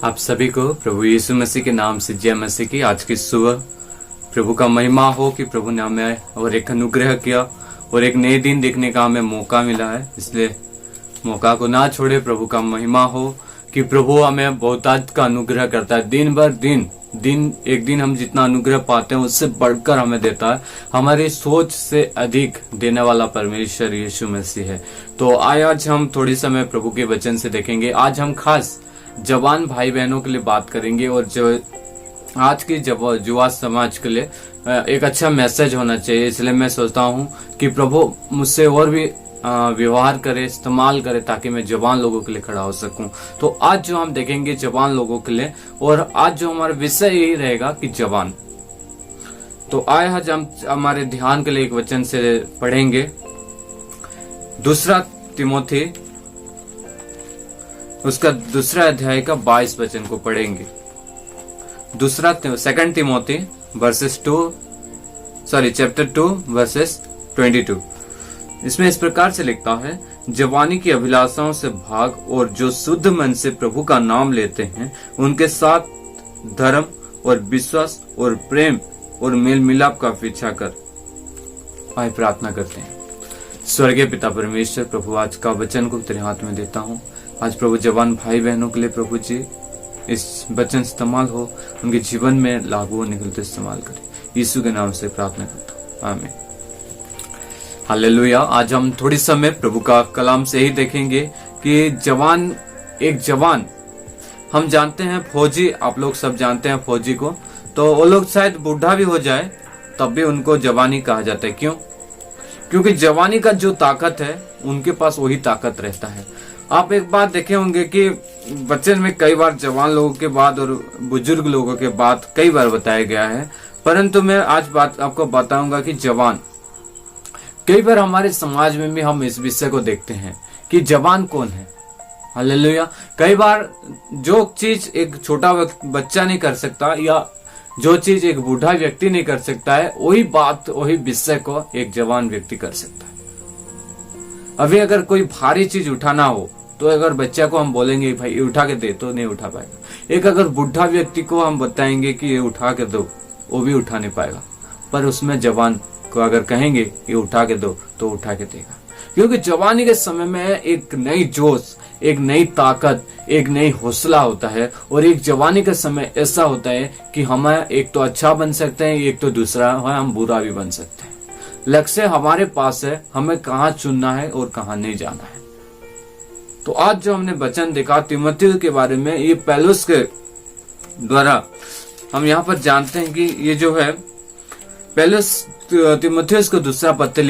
आप सभी को प्रभु यीशु मसीह के नाम से जय मसीह की। आज की सुबह प्रभु का महिमा हो कि प्रभु ने हमें और एक अनुग्रह किया और एक नए दिन देखने का हमें मौका मिला है, इसलिए मौका को ना छोड़े। प्रभु का महिमा हो कि प्रभु हमें बहुतायत का अनुग्रह करता है। दिन भर दिन एक दिन हम जितना अनुग्रह पाते हैं उससे बढ़कर हमें देता है। हमारी सोच से अधिक देने वाला परमेश्वर यीशु मसीह है। तो आज हम थोड़ी समय प्रभु के वचन से देखेंगे। आज हम खास जवान भाई बहनों के लिए बात करेंगे और जो आज की युवा समाज के लिए एक अच्छा मैसेज होना चाहिए। इसलिए मैं सोचता हूँ कि प्रभु मुझसे और भी व्यवहार करे, इस्तेमाल करे, ताकि मैं जवान लोगों के लिए खड़ा हो सकूं। तो आज जो हम देखेंगे जवान लोगों के लिए, और आज जो हमारा विषय यही रहेगा कि जवान। तो आज हम हमारे ध्यान के लिए एक वचन से पढ़ेंगे। दूसरा तिमोथी उसका दूसरा अध्याय का 22 वचन को पढ़ेंगे। Second Timothy chapter 2 versus 22। इसमें इस प्रकार से लिखता है, जवानी की अभिलाषाओं से भाग और जो शुद्ध मन से प्रभु का नाम लेते हैं उनके साथ धर्म और विश्वास और प्रेम और मेल मिलाप का पीछा कर। आइए प्रार्थना करते हैं। स्वर्गीय पिता परमेश्वर, प्रभु आज का वचन को तेरे हाथ में देता हूँ। आज प्रभु जवान भाई बहनों के लिए प्रभु जी इस वचन इस्तेमाल हो, उनके जीवन में लागू होने के लिए इस्तेमाल करे। यीशु के नाम से प्रार्थना करता हूँ, आमीन। हालेलुया। आज हम थोड़ी समय प्रभु का कलाम से ही देखेंगे कि एक जवान हम जानते हैं फौजी, आप लोग सब जानते हैं फौजी को। तो वो लोग शायद बूढ़ा भी हो जाए तब भी उनको जवानी कहा जाता है। क्यों? क्योंकि जवानी का जो ताकत है उनके पास वही ताकत रहता है। आप एक बात देखे होंगे कि वचन में कई बार जवान लोगों के बाद और बुजुर्ग लोगों के बाद कई बार बताया गया है, परंतु मैं आज बात आपको बताऊंगा कि जवान। कई बार हमारे समाज में भी हम इस विषय को देखते हैं कि जवान कौन है। हालेलुया। कई बार जो चीज एक छोटा बच्चा नहीं कर सकता या जो चीज एक बूढ़ा व्यक्ति नहीं कर सकता है, वही विषय को एक जवान व्यक्ति कर सकता है। अभी अगर कोई भारी चीज उठाना हो तो अगर बच्चा को हम बोलेंगे भाई ये उठा के दे, तो नहीं उठा पाएगा। एक अगर बुढ़ा व्यक्ति को हम बताएंगे कि ये उठा के दो, वो भी उठा नहीं पाएगा। पर उसमें जवान को अगर कहेंगे ये उठा के दो तो उठा के देगा। क्योंकि जवानी के समय में एक नई जोश, एक नई ताकत, एक नई हौसला होता है। और एक जवानी का समय ऐसा होता है कि हम एक तो अच्छा बन सकते हैं, एक तो दूसरा हम बुरा भी बन सकते हैं। लक्ष्य हमारे पास है, हमें कहाँ चुनना है और कहाँ नहीं जाना है। तो आज जो हमने वचन देखा तिमोथी के बारे में, ये पौलुस के द्वारा हम यहाँ पर जानते हैं कि ये जो है पौलुस तिमोथेयुस को दूसरा पत्र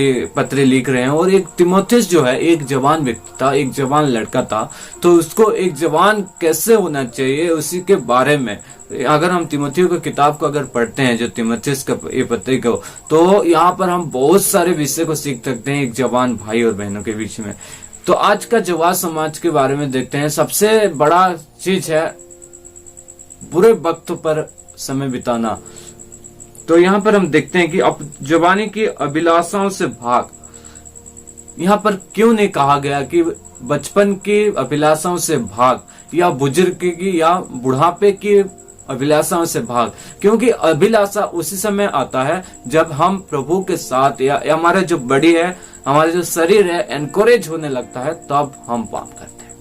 लिख रहे हैं। और एक तिमोथेयुस जो है एक जवान व्यक्ति था, एक जवान लड़का था। तो उसको एक जवान कैसे होना चाहिए उसी के बारे में अगर हम तिमोथेयुस की किताब को अगर पढ़ते हैं, जो तिमोथेयुस का ये पत्र को, तो यहाँ पर हम बहुत सारे विषय को सीख सकते हैं एक जवान भाई और बहनों के बीच में। तो आज का जवान समाज के बारे में देखते हैं। सबसे बड़ा चीज है बुरे वक्त पर समय बिताना। तो यहाँ पर हम देखते हैं कि अब जवानी की अभिलाषाओं से भाग। यहाँ पर क्यों नहीं कहा गया कि बचपन की अभिलाषाओं से भाग या बुजुर्ग की या बुढ़ापे की अभिलाषाओं से भाग? क्योंकि अभिलाषा उसी समय आता है जब हम प्रभु के साथ या हमारा जो बॉडी है, हमारा जो शरीर है, एनकरेज होने लगता है, तब हम पाप करते हैं।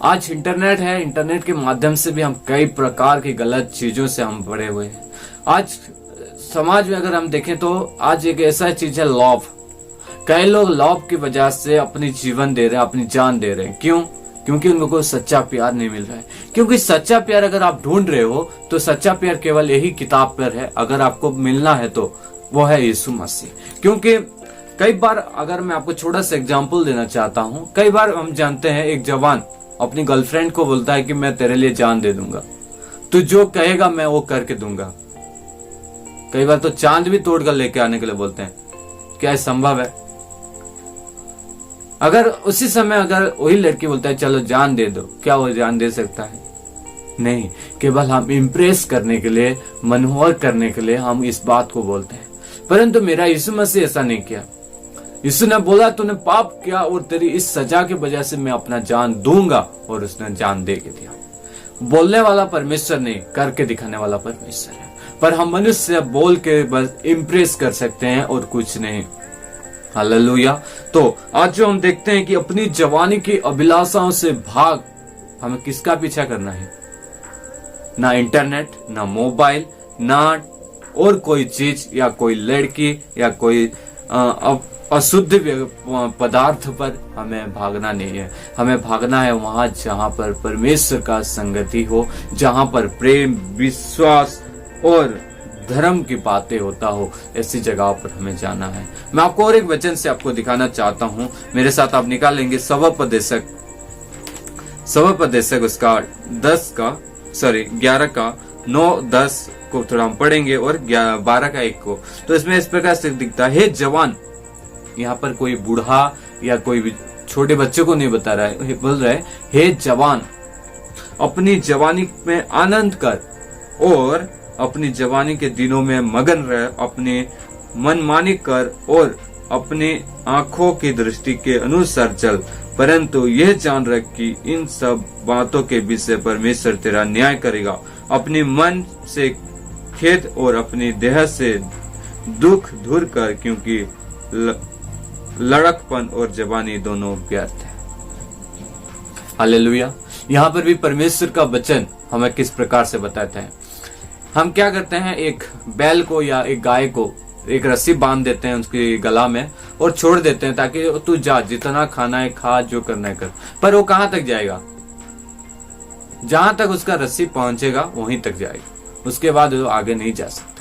आज इंटरनेट है, इंटरनेट के माध्यम से भी हम कई प्रकार की गलत चीजों से हम बड़े हुए हैं। आज समाज में अगर हम देखें तो आज एक ऐसा चीज है लव। कई लोग लव की वजह से अपनी जीवन दे रहे हैं, अपनी जान दे रहे हैं। क्यों? क्योंकि उनको सच्चा प्यार नहीं मिल रहा है। क्योंकि सच्चा प्यार अगर आप ढूंढ रहे हो तो सच्चा प्यार केवल यही किताब पर है। अगर आपको मिलना है तो वो है यीशु मसीह। क्योंकि कई बार अगर मैं आपको छोटा सा एग्जाम्पल देना चाहता हूँ, कई बार हम जानते हैं एक जवान अपनी गर्लफ्रेंड को बोलता है कि मैं तेरे लिए जान दे दूंगा, तू जो कहेगा मैं वो करके दूंगा। कई बार तो चांद भी तोड़कर लेके आने के लिए बोलते हैं। क्या संभव है? अगर उसी समय अगर वही लड़की बोलता है चलो जान दे दो, क्या वो जान दे सकता है? नहीं। केवल हम इम्प्रेस करने के लिए, मनोहर करने के लिए हम इस बात को बोलते हैं। परंतु मेरा यीशु मसीह ऐसा नहीं किया। यीशु ने बोला तूने पाप किया और तेरी इस सजा की वजह से मैं अपना जान दूंगा, और उसने जान दे के दिया। बोलने वाला परमेश्वर नहीं, करके दिखाने वाला परमेश्वर है। पर हम मनुष्य बोल के बस इम्प्रेस कर सकते हैं और कुछ नहीं। हालेलुया। तो आज जो हम देखते हैं कि अपनी जवानी की अभिलाषाओं से भाग, हमें किसका पीछा करना है? ना इंटरनेट, ना मोबाइल, ना और कोई चीज या कोई लड़की या कोई अशुद्ध पदार्थ पर हमें भागना नहीं है। हमें भागना है वहां जहां पर परमेश्वर का संगति हो, जहां पर प्रेम, विश्वास और धर्म की बातें होता हो, ऐसी जगह पर हमें जाना है। मैं आपको और एक वचन से आपको दिखाना चाहता हूं, मेरे साथ आप निकालेंगे सवपदेशक उसका 11 का 9, 10 को थोड़ा हम पढ़ेंगे और 12 का 1 को। तो इसमें इस प्रकार से दिखता है, हे जवान, यहाँ पर कोई बूढ़ा या कोई भी छोटे बच्चों को नहीं बता रहा है, बोल रहा है हे जवान, अपनी जवानी में आनंद कर और अपनी जवानी के दिनों में मगन रह, अपने मनमानी कर और अपनी आंखों की दृष्टि के अनुसार चल, परंतु यह जान रख कि इन सब बातों के विषय परमेश्वर तेरा न्याय करेगा। अपने मन से खेद और अपनी देह से दुख दूर कर, क्योंकि लड़कपन और जवानी दोनों व्यर्थ है। हालेलुया। यहाँ पर भी परमेश्वर का वचन हमें किस प्रकार से बताता है। हम क्या करते हैं, एक बैल को या एक गाय को एक रस्सी बांध देते हैं उसके गला में और छोड़ देते हैं ताकि तू जा, जितना खाना है खा, जो करना है कर। पर वो कहां तक जाएगा? जहां तक उसका रस्सी पहुंचेगा वहीं तक जाएगा, उसके बाद वो आगे नहीं जा सकता।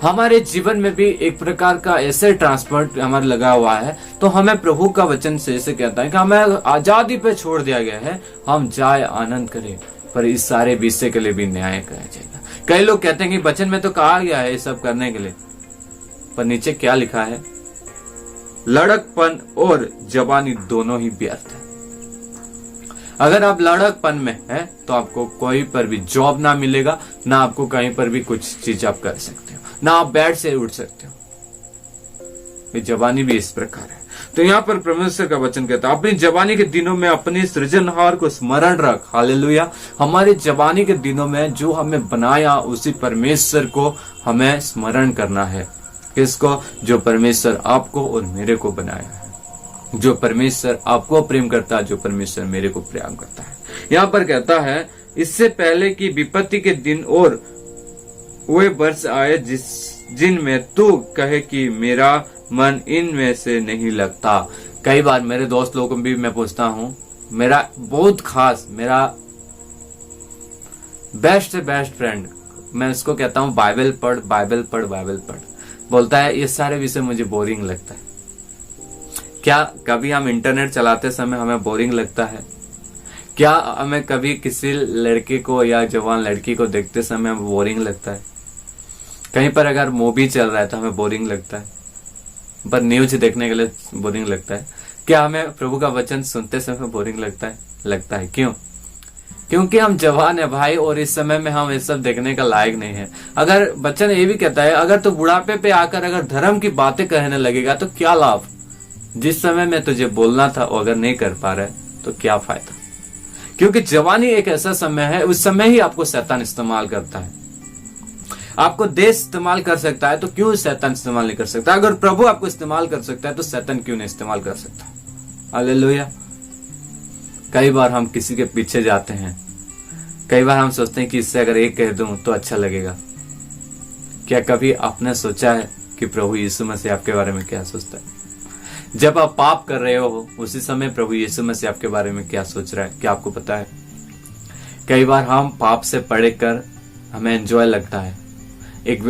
हमारे जीवन में भी एक प्रकार का ऐसे ट्रांसपोर्ट हमारे लगा हुआ है। तो हमें प्रभु का वचन से ऐसे कहता है कि हमें आजादी पे छोड़ दिया गया है, हम जाए आनंद करें, पर इस सारे विषय के लिए भी न्याय किया जाएगा। कई लोग कहते हैं कि वचन में तो कहा गया है ये सब करने के लिए, पर नीचे क्या लिखा है? लड़कपन और जवानी दोनों ही व्यर्थ है। अगर आप लड़कपन में हैं तो आपको कोई पर भी जॉब ना मिलेगा, ना आपको कहीं पर भी कुछ चीज आप कर सकते हो, ना आप बेड से उठ सकते हो। ये जवानी भी इस प्रकार है। तो यहाँ पर परमेश्वर का वचन कहता है, अपनी जवानी के दिनों में अपने सृजनहार को स्मरण रख। हालेलुया। हमारी जवानी के दिनों में जो हमें बनाया उसी परमेश्वर को हमें स्मरण करना है। किसको? जो परमेश्वर आपको और मेरे को बनाया है, जो परमेश्वर आपको प्रेम करता है, जो परमेश्वर मेरे को प्रेम करता है। यहाँ पर कहता है, इससे पहले कि विपत्ति के दिन और वे वर्ष आए जिनमें तू कहे कि मेरा मन इनमें से नहीं लगता। कई बार मेरे दोस्त लोगों को भी मैं पूछता हूँ, मेरा बहुत खास, मेरा बेस्ट फ्रेंड, मैं उसको कहता हूँ बाइबल पढ़, बाइबल पढ़, बाइबल पढ़। बोलता है ये सारे विषय मुझे बोरिंग लगता है। क्या कभी हम इंटरनेट चलाते समय हमें बोरिंग लगता है? क्या हमें कभी किसी लड़के को या जवान लड़की को देखते समय हमें बोरिंग लगता है? कहीं पर अगर मूवी चल रहा है तो हमें बोरिंग लगता है, पर न्यूज देखने के लिए बोरिंग लगता है। क्या हमें प्रभु का वचन सुनते समय बोरिंग लगता है? लगता है। क्यों? क्योंकि हम जवान है भाई, और इस समय में हम ये सब देखने का लायक नहीं है। अगर वचन ये भी कहता है, अगर तू बुढ़ापे पे आकर अगर धर्म की बातें कहने लगेगा तो क्या लाभ? जिस समय में तुझे बोलना था वो अगर नहीं कर पा रहा है तो क्या फायदा? क्योंकि जवानी एक ऐसा समय है, उस समय ही आपको शैतान इस्तेमाल करता है। आपको देश इस्तेमाल कर सकता है तो क्यों शैतान इस्तेमाल नहीं कर सकता? अगर प्रभु आपको इस्तेमाल कर सकता है तो शैतान क्यों नहीं इस्तेमाल कर सकता? हालेलुया। कई बार हम किसी के पीछे जाते हैं, कई बार हम सोचते हैं कि इससे अगर एक कह दूं तो अच्छा लगेगा। क्या कभी आपने सोचा है कि प्रभु यीशु मसीह आपके बारे में क्या सोचता है? जब आप पाप कर रहे हो उसी समय प्रभु यीशु मसीह आपके बारे में क्या सोच रहा है, क्या आपको पता है? कई बार हम पाप से पढ़ कर हमें एंजॉय लगता है। एक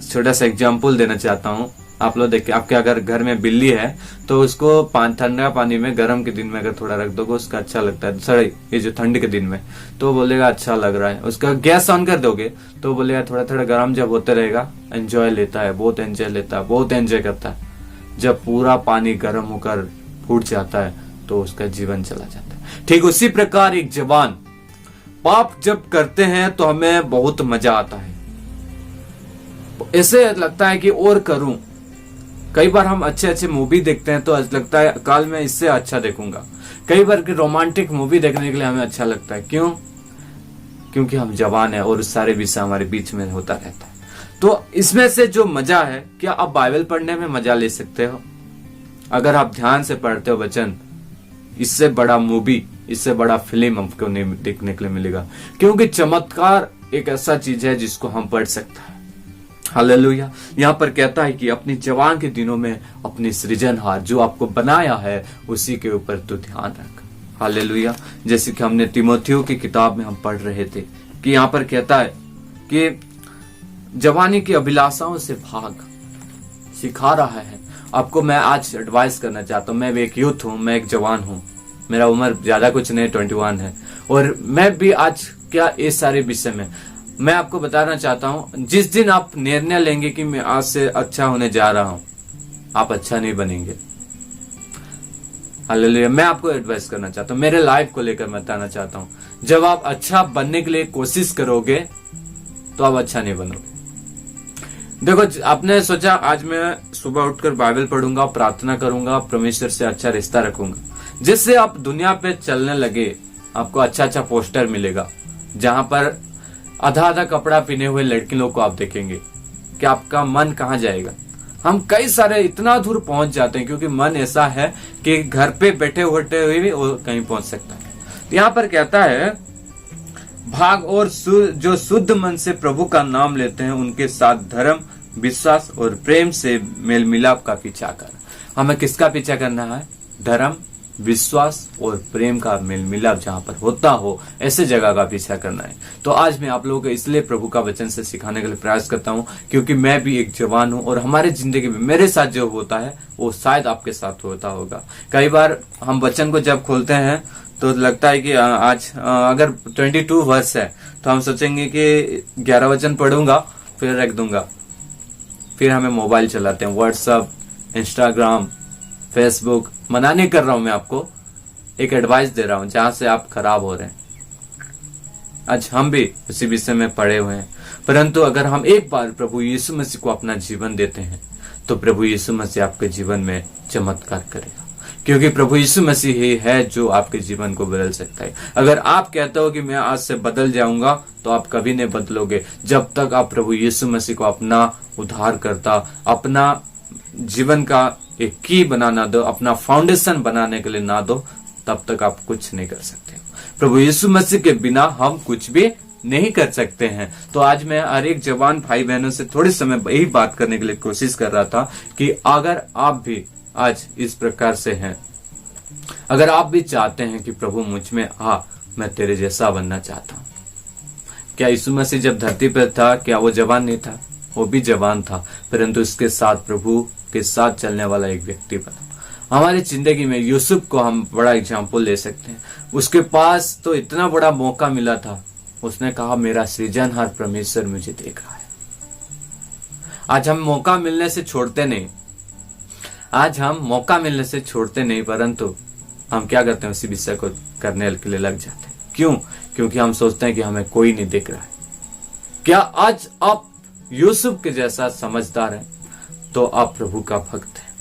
छोटा सा एग्जाम्पल देना चाहता हूँ। आप लोग देखिए, आपके अगर घर में बिल्ली है तो उसको ठंडा पानी में गर्म के दिन में अगर थोड़ा रख दोगे उसका अच्छा लगता है। सॉरी, ये जो ठंड के दिन में, तो बोलेगा अच्छा लग रहा है। उसका गैस ऑन कर दोगे तो बोलेगा थोड़ा थोड़ा गर्म जब होते रहेगा, एंजॉय लेता है, बहुत एंजॉय लेता है, बहुत एंजॉय करता है। जब पूरा पानी गर्म होकर फूट जाता है तो उसका जीवन चला जाता है। ठीक उसी प्रकार एक जवान पाप जब करते हैं तो हमें बहुत मजा आता है, ऐसे लगता है कि और करूं। कई बार हम अच्छे अच्छे मूवी देखते हैं तो लगता है काल में इससे अच्छा देखूंगा। कई बार की रोमांटिक मूवी देखने के लिए हमें अच्छा लगता है। क्यों? क्योंकि हम जवान हैं और सारे विषय हमारे बीच में होता रहता है। तो इसमें से जो मजा है, क्या आप बाइबल पढ़ने में मजा ले सकते हो? अगर आप ध्यान से पढ़ते हो वचन, इससे बड़ा मूवी, इससे बड़ा फिल्म हमको नहीं देखने के लिए मिलेगा, क्योंकि चमत्कार एक ऐसा चीज है जिसको हम पढ़ सकते हैं। हालेलुया। यहाँ पर कहता है कि अपनी जवान के दिनों में अपनी सृजनहार जो आपको बनाया है उसी के ऊपर तो ध्यान रख। हालेलुया। जैसे कि हमने तीमुथियुस की किताब में हम पढ़ रहे थे कि यहाँ पर कहता है कि जवानी की अभिलाषाओं से भाग, सिखा रहा है आपको। मैं आज एडवाइस करना चाहता हूँ, मैं एक यूथ हूँ, मैं एक जवान हूँ, मेरा उम्र ज्यादा कुछ नहीं, 21 है, और मैं भी आज क्या इस सारे विषय में मैं आपको बताना चाहता हूँ। जिस दिन आप निर्णय लेंगे कि मैं आज से अच्छा होने जा रहा हूँ, आप अच्छा नहीं बनेंगे। हालेलुया। मैं आपको एडवाइस करना चाहता हूँ, मेरे लाइफ को लेकर मैं बताना चाहता हूँ, जब आप अच्छा बनने के लिए कोशिश करोगे तो आप अच्छा नहीं बनोगे। देखो, आपने सोचा आज मैं सुबह उठकर बाइबल पढ़ूंगा, प्रार्थना करूंगा, परमेश्वर से अच्छा रिश्ता रखूंगा, जिससे आप दुनिया पे चलने लगे, आपको अच्छा अच्छा पोस्टर मिलेगा, जहां पर आधा आधा कपड़ा पहने हुए लड़की लोग को आप देखेंगे, कि आपका मन कहाँ जाएगा। हम कई सारे इतना दूर पहुंच जाते हैं, क्योंकि मन ऐसा है कि घर पे बैठे होते हुए भी वो कहीं पहुंच सकता है। तो यहाँ पर कहता है भाग और जो शुद्ध मन से प्रभु का नाम लेते हैं उनके साथ धर्म, विश्वास और प्रेम से मेल मिलाप का पीछा कर। हमें किसका पीछा करना है? धर्म, विश्वास और प्रेम का मेल मिलाप जहां पर होता हो, ऐसे जगह का पीछा करना है। तो आज मैं आप लोगों को इसलिए प्रभु का वचन से सिखाने के लिए प्रयास करता हूं, क्योंकि मैं भी एक जवान हूं और हमारे जिंदगी में मेरे साथ जो होता है वो शायद आपके साथ होता होगा। कई बार हम वचन को जब खोलते हैं तो लगता है कि आज अगर 22 वर्ष है तो हम सोचेंगे कि 11 वचन पढ़ूंगा फिर रख दूंगा। फिर हमें मोबाइल चलाते हैं, व्हाट्सएप, इंस्टाग्राम, फेसबुक। मना नहीं कर रहा हूं, मैं आपको एक एडवाइस दे रहा हूं जहां से आप खराब हो रहे हैं। आज हम भी उसी विषय में पड़े हुए हैं, परंतु अगर हम एक बार प्रभु यीशु मसीह को अपना जीवन देते हैं तो प्रभु यीशु मसीह आपके जीवन में चमत्कार करेगा, क्योंकि प्रभु यीशु मसीह ही है जो आपके जीवन को बदल सकता है। अगर आप कहते हो कि मैं आज से बदल जाऊंगा, तो आप कभी नहीं बदलोगे जब तक आप प्रभु यीशु मसीह को अपना उद्धारकर्ता, अपना जीवन का एक की बनाना दो, अपना फाउंडेशन बनाने के लिए ना दो, तब तक आप कुछ नहीं कर सकते। प्रभु यीशु मसीह के बिना हम कुछ भी नहीं कर सकते हैं। तो आज मैं हर एक जवान भाई बहनों से थोड़ी समय यही बात करने के लिए कोशिश कर रहा था कि अगर आप भी आज इस प्रकार से हैं, अगर आप भी चाहते हैं कि प्रभु मुझ में आ, मैं तेरे जैसा बनना चाहता हूं। क्या यीशु मसीह जब धरती पर था, क्या वो जवान नहीं था? वो भी जवान था, परंतु उसके साथ प्रभु के साथ चलने वाला एक व्यक्ति बना। हमारी जिंदगी में यूसुफ को हम बड़ा एग्जाम्पल ले सकते हैं। उसके पास तो इतना बड़ा मौका मिला था, उसने कहा मेरा सृजनहार परमेश्वर मुझे देख रहा है। आज हम मौका मिलने से छोड़ते नहीं, परंतु हम क्या करते हैं, उसी विषय को करने के लिए लग जाते हैं। क्यों? क्योंकि हम सोचते हैं कि हमें कोई नहीं देख रहा है। क्या आज आप यूसुफ के जैसा समझदार हैं तो आप प्रभु का भक्त हैं,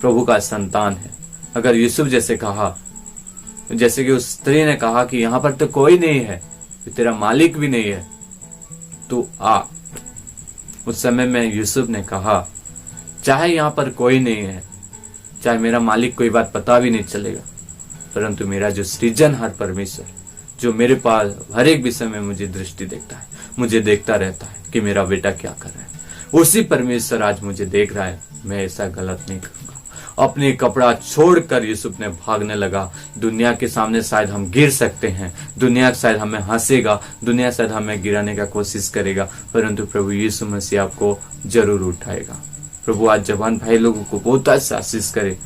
प्रभु का संतान है। अगर यूसुफ जैसे कहा, जैसे कि उस स्त्री ने कहा कि यहाँ पर तो कोई नहीं है, तेरा मालिक भी नहीं है, तो आ। उस समय में यूसुफ ने कहा चाहे यहाँ पर कोई नहीं है, चाहे मेरा मालिक कोई बात पता भी नहीं चलेगा, परंतु मेरा जो सृजनहार परमेश्वर, जो मेरे पास हर एक विषय में मुझे दृष्टि देखता है, मुझे देखता रहता है कि मेरा बेटा क्या कर रहा है, उसी परमेश्वर आज मुझे देख रहा है। मैं ऐसा गलत नहीं करूंगा। अपने कपड़ा छोड़कर यूसुफ ने भागने लगा। दुनिया के सामने शायद हम गिर सकते हैं, दुनिया शायद हमें हंसेगा, दुनिया शायद हमें गिराने का कोशिश करेगा, परंतु प्रभु यीशु मसीह आपको जरूर उठाएगा। प्रभु आज जवान भाई लोगों को बहुत आशीष करे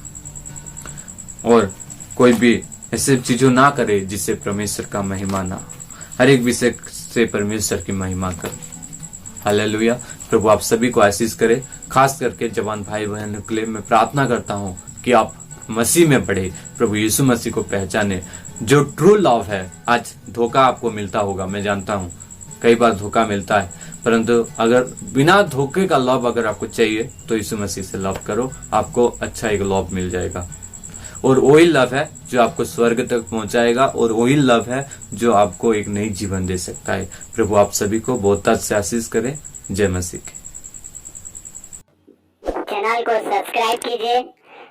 और कोई भी ऐसे चीजों ना करे जिससे परमेश्वर का महिमा ना, हर एक विषय से परमेश्वर की महिमा करे। हालेलुया। प्रभु आप सभी को आशीष करे। खास करके जवान भाई बहनों के लिए मैं प्रार्थना करता हूँ कि आप मसीह में बढ़े, प्रभु यीशु मसीह को पहचाने, जो ट्रू लव है। आज धोखा आपको मिलता होगा, मैं जानता हूँ कई बार धोखा मिलता है, परंतु अगर बिना धोखे का लव अगर आपको चाहिए तो यीशु मसीह से लव करो, आपको अच्छा एक लव मिल जाएगा। और वही लव है जो आपको स्वर्ग तक पहुंचाएगा, और वही लव है जो आपको एक नई जीवन दे सकता है। प्रभु आप सभी को बहुत से आशीष करे। जय मसीह। चैनल को सब्सक्राइब कीजिए,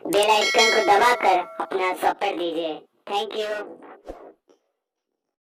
बेल आइकन को दबाकर अपना सपोर्ट दीजिए। Thank you.